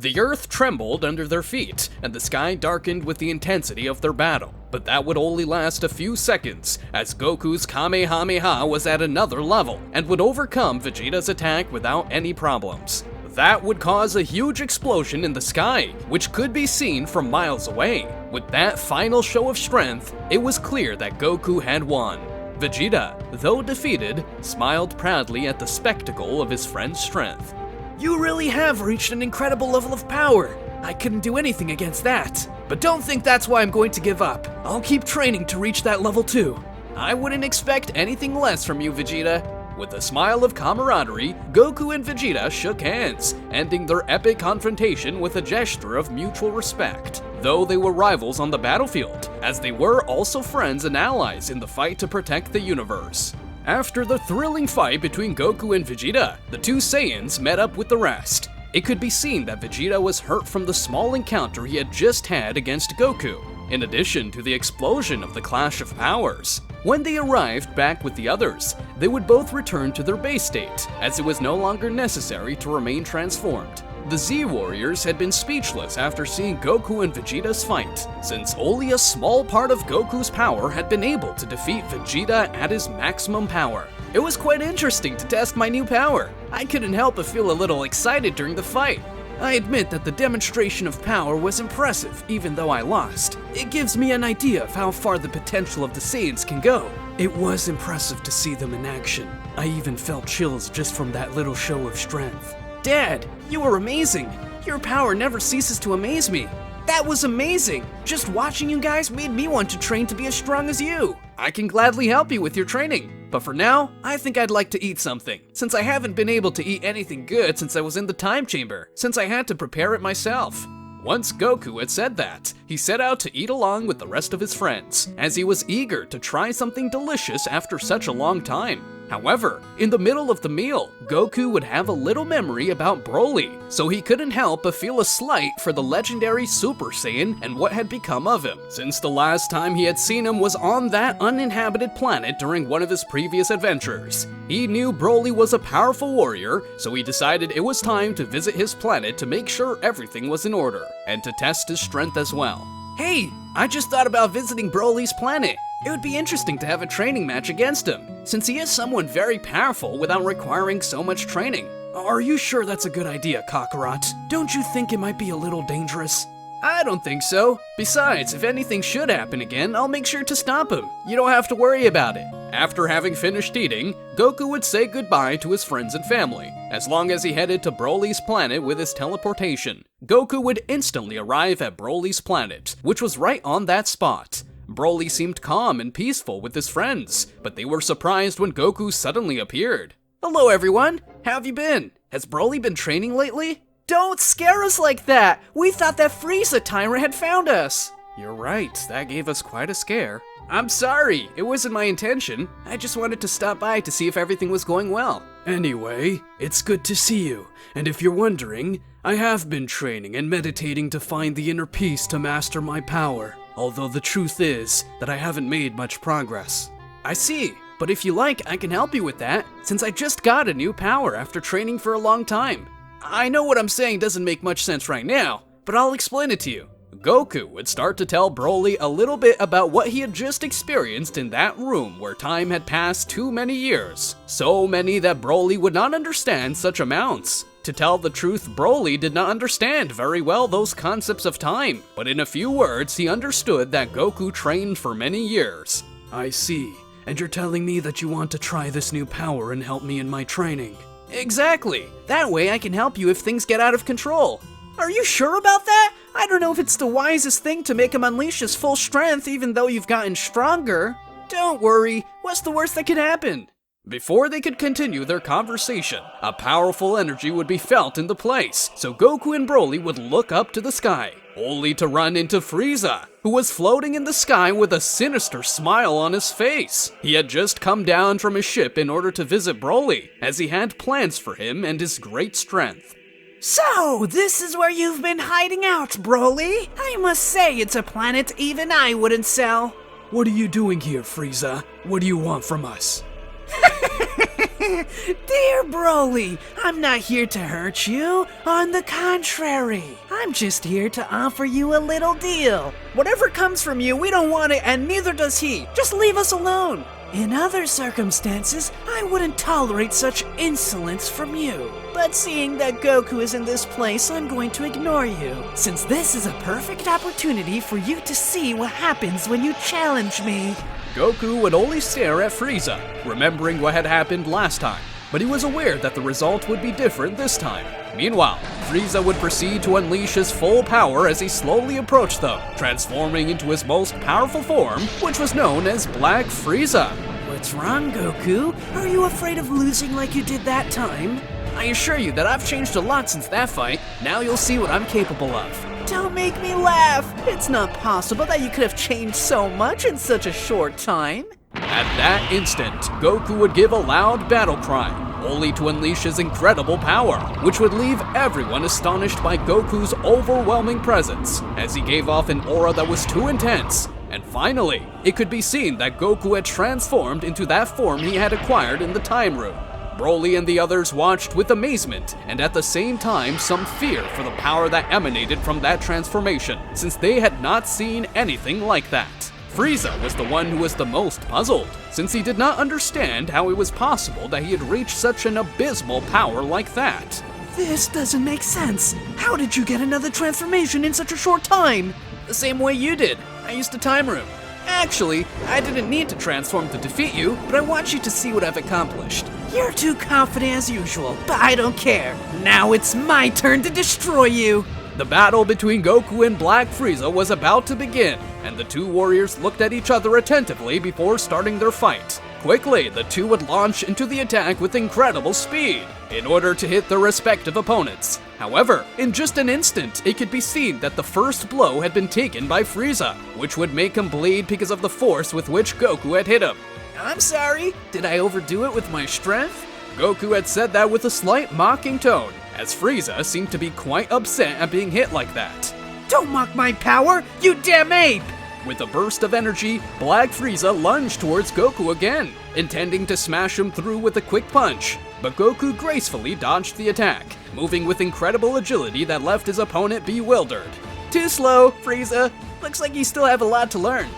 The earth trembled under their feet, and the sky darkened with the intensity of their battle. But that would only last a few seconds, as Goku's Kamehameha was at another level, and would overcome Vegeta's attack without any problems. That would cause a huge explosion in the sky, which could be seen from miles away. With that final show of strength, it was clear that Goku had won. Vegeta, though defeated, smiled proudly at the spectacle of his friend's strength. You really have reached an incredible level of power. I couldn't do anything against that. But don't think that's why I'm going to give up. I'll keep training to reach that level too. I wouldn't expect anything less from you, Vegeta. With a smile of camaraderie, Goku and Vegeta shook hands, ending their epic confrontation with a gesture of mutual respect. Though they were rivals on the battlefield, as they were also friends and allies in the fight to protect the universe. After the thrilling fight between Goku and Vegeta, the two Saiyans met up with the rest. It could be seen that Vegeta was hurt from the small encounter he had just had against Goku, in addition to the explosion of the clash of powers. When they arrived back with the others, they would both return to their base state, as it was no longer necessary to remain transformed. The Z-Warriors had been speechless after seeing Goku and Vegeta's fight, since only a small part of Goku's power had been able to defeat Vegeta at his maximum power. It was quite interesting to test my new power. I couldn't help but feel a little excited during the fight. I admit that the demonstration of power was impressive, even though I lost. It gives me an idea of how far the potential of the Saiyans can go. It was impressive to see them in action. I even felt chills just from that little show of strength. Dad, you were amazing. Your power never ceases to amaze me. That was amazing. Just watching you guys made me want to train to be as strong as you. I can gladly help you with your training, but for now, I think I'd like to eat something, since I haven't been able to eat anything good since I was in the time chamber, since I had to prepare it myself. Once Goku had said that, he set out to eat along with the rest of his friends, as he was eager to try something delicious after such a long time. However, in the middle of the meal, Goku would have a little memory about Broly, so he couldn't help but feel a slight for the legendary Super Saiyan and what had become of him, since the last time he had seen him was on that uninhabited planet during one of his previous adventures. He knew Broly was a powerful warrior, so he decided it was time to visit his planet to make sure everything was in order, and to test his strength as well. Hey, I just thought about visiting Broly's planet. It would be interesting to have a training match against him, since he is someone very powerful without requiring so much training. Are you sure that's a good idea, Kakarot? Don't you think it might be a little dangerous? I don't think so. Besides, if anything should happen again, I'll make sure to stop him. You don't have to worry about it. After having finished eating, Goku would say goodbye to his friends and family. As long as he headed to Broly's planet with his teleportation, Goku would instantly arrive at Broly's planet, which was right on that spot. Broly seemed calm and peaceful with his friends, but they were surprised when Goku suddenly appeared. Hello everyone, how have you been? Has Broly been training lately? Don't scare us like that! We thought that Frieza tyrant had found us! You're right, that gave us quite a scare. I'm sorry, it wasn't my intention. I just wanted to stop by to see if everything was going well. Anyway, it's good to see you, and if you're wondering, I have been training and meditating to find the inner peace to master my power, although the truth is that I haven't made much progress. I see, but if you like, I can help you with that, since I just got a new power after training for a long time. I know what I'm saying doesn't make much sense right now, but I'll explain it to you. Goku would start to tell Broly a little bit about what he had just experienced in that room where time had passed too many years. So many that Broly would not understand such amounts. To tell the truth, Broly did not understand very well those concepts of time, but in a few words he understood that Goku trained for many years. I see, and you're telling me that you want to try this new power and help me in my training. Exactly! That way I can help you if things get out of control. Are you sure about that? I don't know if it's the wisest thing to make him unleash his full strength even though you've gotten stronger. Don't worry, what's the worst that could happen? Before they could continue their conversation, a powerful energy would be felt in the place, so Goku and Broly would look up to the sky, only to run into Frieza, who was floating in the sky with a sinister smile on his face. He had just come down from his ship in order to visit Broly, as he had plans for him and his great strength. So, this is where you've been hiding out, Broly? I must say it's a planet even I wouldn't sell. What are you doing here, Frieza? What do you want from us? Dear Broly, I'm not here to hurt you. On the contrary, I'm just here to offer you a little deal. Whatever comes from you, we don't want it, and neither does he. Just leave us alone. In other circumstances, I wouldn't tolerate such insolence from you. But seeing that Goku is in this place, I'm going to ignore you, since this is a perfect opportunity for you to see what happens when you challenge me. Goku would only stare at Frieza, remembering what had happened last time, but he was aware that the result would be different this time. Meanwhile, Frieza would proceed to unleash his full power as he slowly approached them, transforming into his most powerful form, which was known as Black Frieza. What's wrong, Goku? Are you afraid of losing like you did that time? I assure you that I've changed a lot since that fight. Now you'll see what I'm capable of. Don't make me laugh! It's not possible that you could have changed so much in such a short time. At that instant, Goku would give a loud battle cry, only to unleash his incredible power, which would leave everyone astonished by Goku's overwhelming presence, as he gave off an aura that was too intense. And finally, it could be seen that Goku had transformed into that form he had acquired in the time room. Broly and the others watched with amazement, and at the same time some fear for the power that emanated from that transformation, since they had not seen anything like that. Frieza was the one who was the most puzzled, since he did not understand how it was possible that he had reached such an abysmal power like that. This doesn't make sense. How did you get another transformation in such a short time? The same way you did. I used a time room. Actually, I didn't need to transform to defeat you, but I want you to see what I've accomplished. You're too confident as usual, but I don't care. Now it's my turn to destroy you. The battle between Goku and Black Frieza was about to begin, and the two warriors looked at each other attentively before starting their fight. Quickly, the two would launch into the attack with incredible speed, in order to hit their respective opponents. However, in just an instant, it could be seen that the first blow had been taken by Frieza, which would make him bleed because of the force with which Goku had hit him. I'm sorry. Did I overdo it with my strength? Goku had said that with a slight mocking tone, as Frieza seemed to be quite upset at being hit like that. Don't mock my power, you damn ape! With a burst of energy, Black Frieza lunged towards Goku again, intending to smash him through with a quick punch. But Goku gracefully dodged the attack, moving with incredible agility that left his opponent bewildered. Too slow, Frieza. Looks like you still have a lot to learn.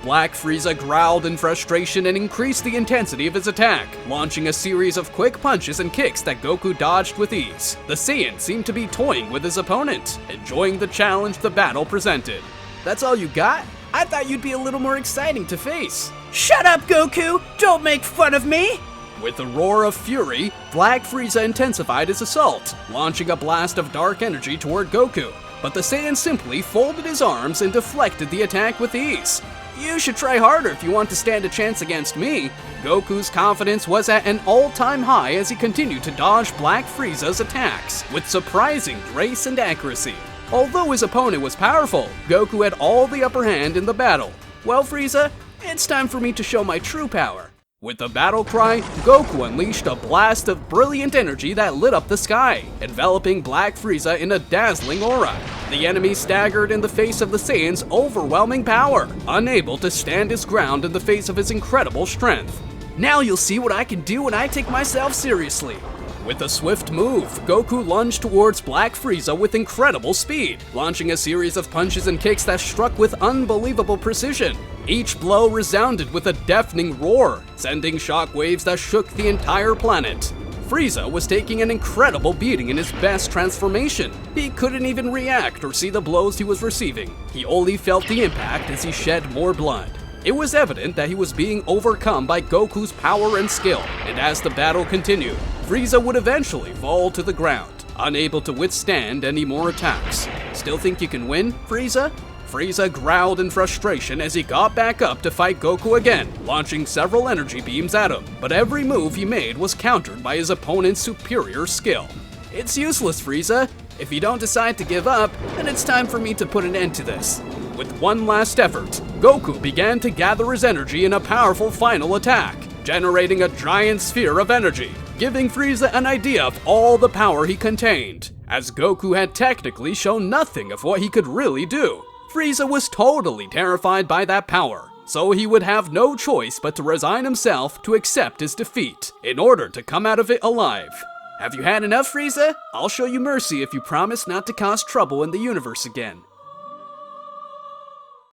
Black Frieza growled in frustration and increased the intensity of his attack, launching a series of quick punches and kicks that Goku dodged with ease. The Saiyan seemed to be toying with his opponent, enjoying the challenge the battle presented. That's all you got? I thought you'd be a little more exciting to face. Shut up, Goku! Don't make fun of me! With a roar of fury, Black Frieza intensified his assault, launching a blast of dark energy toward Goku. But the Saiyan simply folded his arms and deflected the attack with ease. You should try harder if you want to stand a chance against me. Goku's confidence was at an all-time high as he continued to dodge Black Frieza's attacks with surprising grace and accuracy. Although his opponent was powerful, Goku had all the upper hand in the battle. Well, Frieza, it's time for me to show my true power. With the battle cry, Goku unleashed a blast of brilliant energy that lit up the sky, enveloping Black Frieza in a dazzling aura. The enemy staggered in the face of the Saiyan's overwhelming power, unable to stand his ground in the face of his incredible strength. Now you'll see what I can do when I take myself seriously. With a swift move, Goku lunged towards Black Frieza with incredible speed, launching a series of punches and kicks that struck with unbelievable precision. Each blow resounded with a deafening roar, sending shockwaves that shook the entire planet. Frieza was taking an incredible beating in his best transformation. He couldn't even react or see the blows he was receiving. He only felt the impact as he shed more blood. It was evident that he was being overcome by Goku's power and skill, and as the battle continued, Frieza would eventually fall to the ground, unable to withstand any more attacks. Still think you can win, Frieza? Frieza growled in frustration as he got back up to fight Goku again, launching several energy beams at him, but every move he made was countered by his opponent's superior skill. It's useless, Frieza. If you don't decide to give up, then it's time for me to put an end to this. With one last effort, Goku began to gather his energy in a powerful final attack, generating a giant sphere of energy, giving Frieza an idea of all the power he contained, as Goku had technically shown nothing of what he could really do. Frieza was totally terrified by that power, so he would have no choice but to resign himself to accept his defeat, in order to come out of it alive. Have you had enough, Frieza? I'll show you mercy if you promise not to cause trouble in the universe again.